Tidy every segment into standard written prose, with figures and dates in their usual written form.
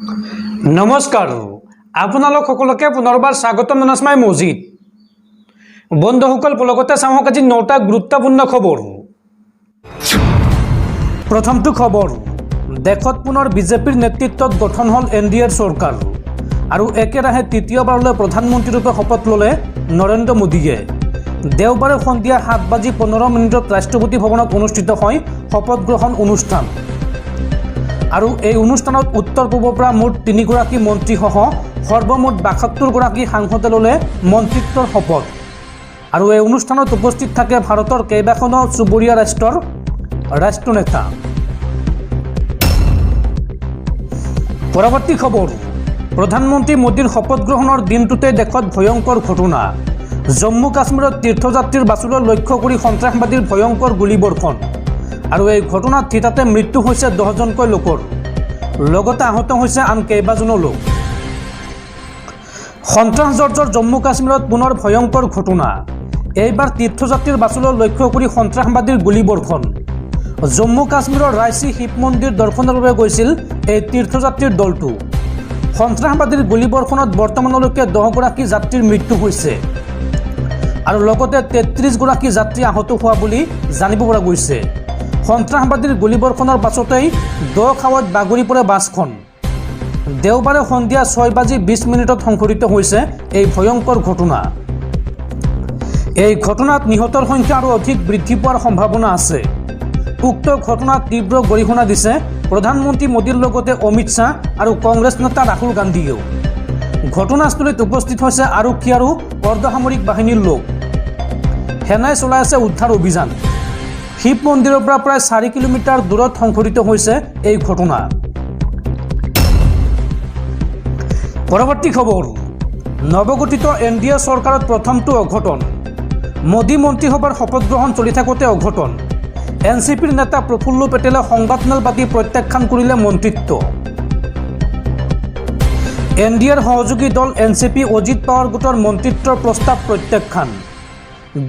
নমস্কাৰ আপোনালোক সকলোকে পুনৰবাৰ স্বাগতম জনাইছো মই মজিদ বন্ধুসকল লগতে চাওক আজি 9টা গুৰুত্বপূৰ্ণ খবৰ প্ৰথমটো খবৰ দেশত পুনৰ বিজেপিৰ নেতৃত্বত গঠন হল এনডিএৰ চৰকাৰ আৰু একেৰাহে তৃতীয়বাৰলৈ প্ৰধানমন্ত্ৰী ৰূপে শপত ললে নৰেন্দ্ৰ মোদীয়ে দেওবাৰে সন্ধিয়া 7:15 ৰাষ্ট্ৰপতি ভৱনত অনুষ্ঠিত হয় শপত গ্ৰহণ অনুষ্ঠান আৰু এই অনুষ্ঠানত উত্তৰ পূবৰ পৰা মুঠ 3গৰাকী মন্ত্ৰীসহ সৰ্বমুঠ 72গৰাকী সাংসদে ললে মন্ত্ৰিত্বৰ শপত আৰু এই অনুষ্ঠানত উপস্থিত থাকে ভাৰতৰ কেইবাখনো চুবুৰীয়া ৰাষ্ট্ৰৰ ৰাষ্ট্ৰনেতা পৰৱৰ্তী খবৰ প্ৰধানমন্ত্ৰী মোদীৰ শপত গ্ৰহণৰ দিনটোতে দেশত ভয়ংকৰ ঘটনা জম্মু কাশ্মীৰত তীৰ্থযাত্ৰীৰ বাছলৈ লক্ষ্য কৰি সন্ত্ৰাসবাদীৰ ভয়ংকৰ গুলীবৰ্ষণ আৰু এই ঘটনাত থিতাতে মৃত্যু হৈছে 10জনকৈ লোকৰ লগতে আহত হৈছে আন কেইবাজনো লোক সন্ত্ৰাসজৰ্জৰ জম্মু কাশ্মীৰত পুনৰ ভয়ংকৰ ঘটনা এইবাৰ তীৰ্থযাত্ৰীৰ বাছলৈ লক্ষ্য কৰি সন্ত্ৰাসবাদীৰ গুলীবৰ্ষণ জম্মু কাশ্মীৰৰ ৰাইচি শিৱ মন্দিৰ দৰ্শনৰ বাবে গৈছিল এই তীৰ্থযাত্ৰীৰ দলটো সন্ত্ৰাসবাদীৰ গুলীবৰ্ষণত বৰ্তমানলৈকে 10গৰাকী যাত্ৰীৰ মৃত্যু হৈছে আৰু লগতে 33গৰাকী যাত্ৰী আহত হোৱা বুলি জানিব পৰা গৈছে সন্ত্ৰাসবাদীৰ গুলীবৰ্ষণৰ পাছতেই খাৱত বাগৰি পৰে বাছখন দেওবাৰে সন্ধিয়া 6:20 সংঘটিত হৈছে এই ভয়ংকৰ ঘটনা এই ঘটনাত নিহতৰ সংখ্যা আৰু অধিক বৃদ্ধি পোৱাৰ সম্ভাৱনা আছে উক্ত ঘটনাত তীব্ৰ গৰিহণা দিছে প্ৰধানমন্ত্ৰী মোদীৰ লগতে অমিত শ্বাহ আৰু কংগ্ৰেছ নেতা ৰাহুল গান্ধীয়েও ঘটনাস্থলীত উপস্থিত হৈছে আৰক্ষী আৰু অৰ্ধসামৰিক বাহিনীৰ লোক সেনাই চলাই আছে উদ্ধাৰ অভিযান শিৱ মন্দিৰৰ পৰা প্ৰায় 4 কিলোমিটাৰ দূৰত সংঘটিত হৈছে এই ঘটনা পৰৱৰ্তী খবৰ নৱগঠিত এনডিএ চৰকাৰত প্ৰথমটো অঘটন মোদী মন্ত্ৰীসভাৰ শপত গ্ৰহণ চলি থাকোঁতে অঘটন এনচিপিৰ নেতা প্ৰফুল্ল পেটেলে সংবাদমেল পাতি প্ৰত্যাখ্যান কৰিলে মন্ত্ৰিত্ব এনডিএৰ সহযোগী দল এনচিপি অজিত পাৱাৰ গোটৰ মন্ত্ৰিত্বৰ প্ৰস্তাৱ প্ৰত্যাখ্যান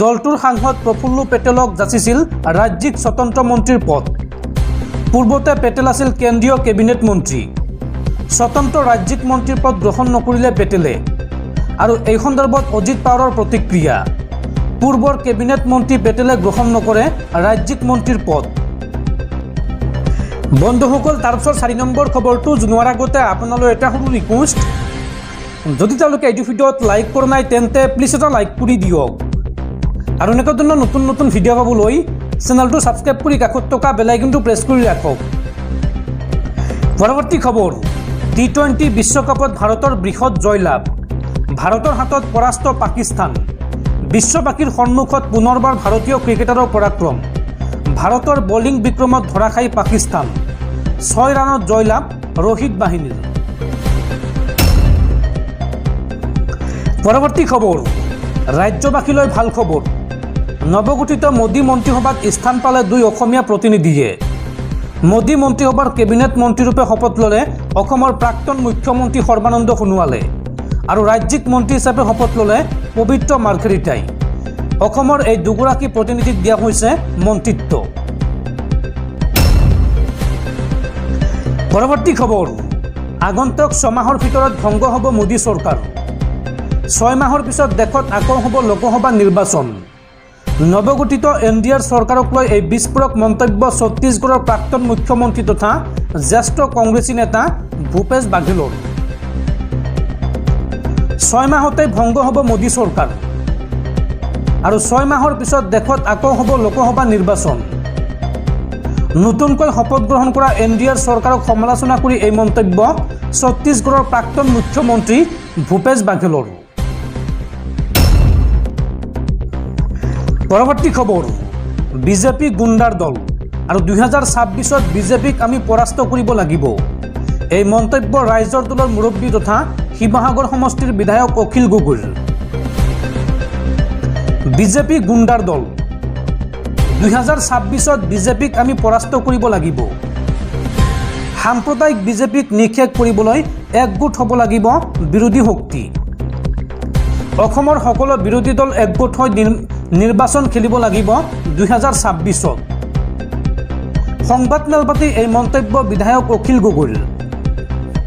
দলটোৰ সাংসদ প্ৰফুল্ল পেটেলক যাচিছিল ৰাজ্যিক স্বতন্ত্ৰ মন্ত্ৰীৰ পদ পূৰ্বতে পেটেল আছিল কেন্দ্ৰীয় কেবিনেট মন্ত্ৰী স্বতন্ত্ৰ ৰাজ্যিক মন্ত্ৰীৰ পদ গ্ৰহণ নকৰিলে পেটেলে আৰু এই সন্দৰ্ভত অজিত পাৱাৰৰ প্ৰতিক্ৰিয়া পূৰ্বৰ কেবিনেট মন্ত্ৰী পেটেলে গ্ৰহণ নকৰে ৰাজ্যিক মন্ত্ৰীৰ পদ বন্ধুসকল তাৰপিছত 4 নম্বৰ খবৰটো জনোৱাৰ আগতে আপোনালৈ এটা সৰু ৰিকুৱেষ্ট যদি তেওঁলোকে এইটো ভিডিঅ'ত লাইক কৰা নাই তেন্তে প্লিজ এটা লাইক কৰি দিয়ক আৰু এনেকুৱা ধৰণৰ নতুন নতুন ভিডিঅ' পাবলৈ চেনেলটো ছাবস্ক্ৰাইব কৰি কাষত থকা বেল আইকনটো প্ৰেছ কৰি ৰাখক পৰৱৰ্তী খবৰ টি20 বিশ্বকাপত ভাৰতৰ বৃহৎ জয়লাভ ভাৰতৰ হাতত পৰাস্ত পাকিস্তান বিশ্ববাসীৰ সন্মুখত পুনৰবাৰ ভাৰতীয় ক্ৰিকেটাৰৰ পৰাক্ৰম ভাৰতৰ বলিং বিক্ৰমত ধৰা খাই পাকিস্তান 6 ৰানত জয়লাভ ৰোহিত বাহিনীৰ পৰৱৰ্তী খবৰ ৰাজ্যবাসীলৈ ভাল খবৰ নৱগঠিত মোদী মন্ত্ৰীসভাত স্থান পালে 2 অসমীয়া প্ৰতিনিধিয়ে মোদী মন্ত্ৰীসভাৰ কেবিনেট মন্ত্ৰীৰূপে শপত ল'লে অসমৰ প্ৰাক্তন মুখ্যমন্ত্ৰী সৰ্বানন্দ সোণোৱালে আৰু ৰাজ্যিক মন্ত্ৰী হিচাপে শপত ল'লে পবিত্ৰ মাৰ্ঘেৰিটাই অসমৰ এই দুগৰাকী প্ৰতিনিধিক দিয়া হৈছে মন্ত্ৰিত্ব পৰৱৰ্তী খবৰ আগন্তুক 6 মাহৰ ভিতৰত ভংগ হ'ব মোদী চৰকাৰ 6 মাহৰ পিছত দেশত আকৌ হ'ব লোকসভা নিৰ্বাচন নৱগঠিত এনডিএৰ চৰকাৰক লৈ এই বিস্ফোৰক মন্তব্য ছত্তীশগড়ৰ প্ৰাক্তন মুখ্যমন্ত্ৰী তথা জ্যেষ্ঠ কংগ্ৰেছী নেতা ভূপেশ বাঘেলৰ 6 মাহতে ভংগ হ'ব মোদী চৰকাৰ আৰু 6 মাহৰ পিছত দেশত আকৌ হ'ব লোকসভা নিৰ্বাচন নতুনকৈ শপত গ্ৰহণ কৰা এনডিএৰ চৰকাৰক সমালোচনা কৰি এই মন্তব্য ছত্তীশগড়ৰ প্ৰাক্তন মুখ্যমন্ত্ৰী ভূপেশ বাঘেলৰ পৰৱৰ্তী খবৰ বিজেপি গুণ্ডাৰ দল আৰু 2026ত বিজেপিক আমি পৰাস্ত কৰিব লাগিব এই মন্তব্য ৰাইজৰ দলৰ মুৰব্বী তথা শিৱসাগৰ সমষ্টিৰ বিধায়ক অখিল গগৈৰ বিজেপি গুণ্ডাৰ দল 2026ত বিজেপিক আমি পৰাস্ত কৰিব লাগিব সাম্প্ৰদায়িক বিজেপিক নিষেধ কৰিবলৈ একগোট হ'ব লাগিব বিৰোধী শক্তি অসমৰ সকলো বিৰোধী দল একগোট হৈ নিৰ্বাচন খেলিব লাগিব 2026ত সংবাদমেল পাতি এই মন্তব্য বিধায়ক অখিল গগৈৰ